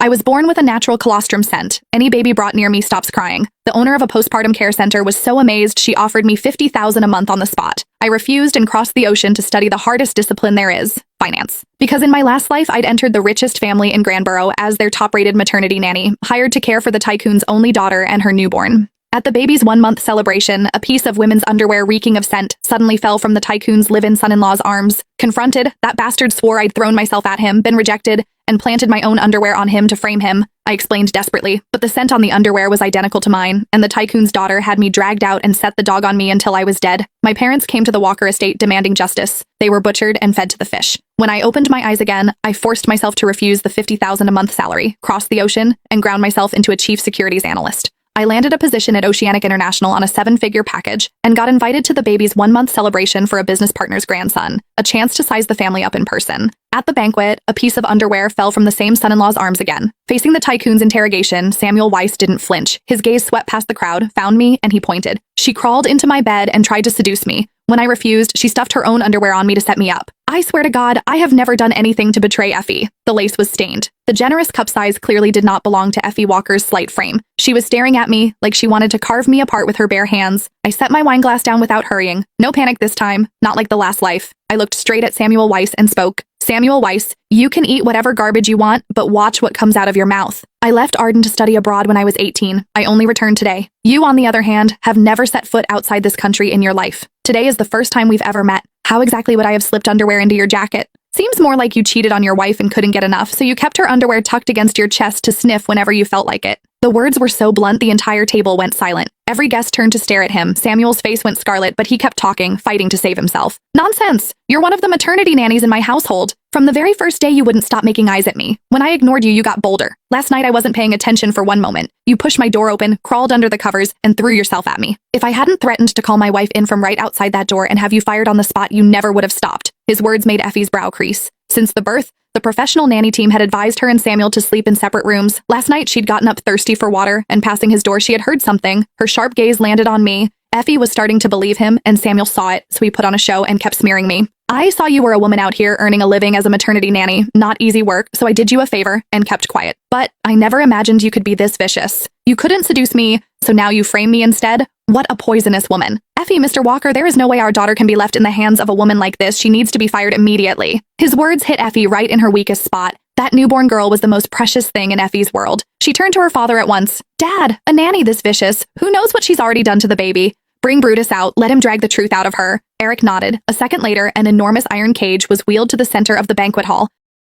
I was born with a natural colostrum scent. Any baby brought near me stops crying. The owner of a postpartum care center was so amazed she offered me $50,000 a month on the spot. I refused and crossed the ocean to study the hardest discipline there is, finance. Because in my last life, I'd entered the richest family in Granboro as their top-rated maternity nanny, hired to care for the tycoon's only daughter and her newborn. At the baby's 1-month celebration, a piece of women's underwear reeking of scent suddenly fell from the tycoon's live-in son-in-law's arms. Confronted, that bastard swore I'd thrown myself at him, been rejected, and planted my own underwear on him to frame him. I explained desperately, but the scent on the underwear was identical to mine, and the tycoon's daughter had me dragged out and set the dog on me until I was dead. My parents came to the Walker estate demanding justice. They were butchered and fed to the fish. When I opened my eyes again, I forced myself to refuse the $50,000 a month salary, crossed the ocean, and ground myself into a chief securities analyst. I landed a position at Oceanic International on a 7-figure package and got invited to the baby's 1-month celebration for a business partner's grandson, a chance to size the family up in person. At the banquet, a piece of underwear fell from the same son-in-law's arms again. Facing the tycoon's interrogation, Samuel Weiss didn't flinch. His gaze swept past the crowd, found me, and he pointed. She crawled into my bed and tried to seduce me. When I refused, she stuffed her own underwear on me to set me up. I swear to God, I have never done anything to betray Effie. The lace was stained. The generous cup size clearly did not belong to Effie Walker's slight frame. She was staring at me like she wanted to carve me apart with her bare hands. I set my wine glass down without hurrying. No panic this time, not like the last life. I looked straight at Samuel Weiss and spoke. Samuel Weiss, you can eat whatever garbage you want, but watch what comes out of your mouth. I left Arden to study abroad when I was 18. I only returned today. You, on the other hand, have never set foot outside this country in your life. Today is the first time we've ever met. How exactly would I have slipped underwear into your jacket? Seems more like you cheated on your wife and couldn't get enough, so you kept her underwear tucked against your chest to sniff whenever you felt like it. The words were so blunt the entire table went silent. Every guest turned to stare at him. Samuel's face went scarlet, but he kept talking, fighting to save himself. Nonsense! You're one of the maternity nannies in my household. From the very first day, you wouldn't stop making eyes at me. When I ignored you, you got bolder. Last night, I wasn't paying attention for one moment. You pushed my door open, crawled under the covers, and threw yourself at me. If I hadn't threatened to call my wife in from right outside that door and have you fired on the spot, you never would have stopped. His words made Effie's brow crease. Since the birth, the professional nanny team had advised her and Samuel to sleep in separate rooms. Last night, she'd gotten up thirsty for water, and passing his door, she had heard something. Her sharp gaze landed on me. Effie was starting to believe him, and Samuel saw it, so he put on a show and kept smearing me. I saw you were a woman out here earning a living as a maternity nanny, not easy work, so I did you a favor and kept quiet. But I never imagined you could be this vicious. You couldn't seduce me, so now you frame me instead? What a poisonous woman. Effie, Mr. Walker, there is no way our daughter can be left in the hands of a woman like this. She needs to be fired immediately. His words hit Effie right in her weakest spot. That newborn girl was the most precious thing in Effie's world. She turned to her father at once. Dad, a nanny this vicious. Who knows what she's already done to the baby? Bring Brutus out, let him drag the truth out of her. Eric nodded. A second later, an enormous iron cage was wheeled to the center of the banquet hall.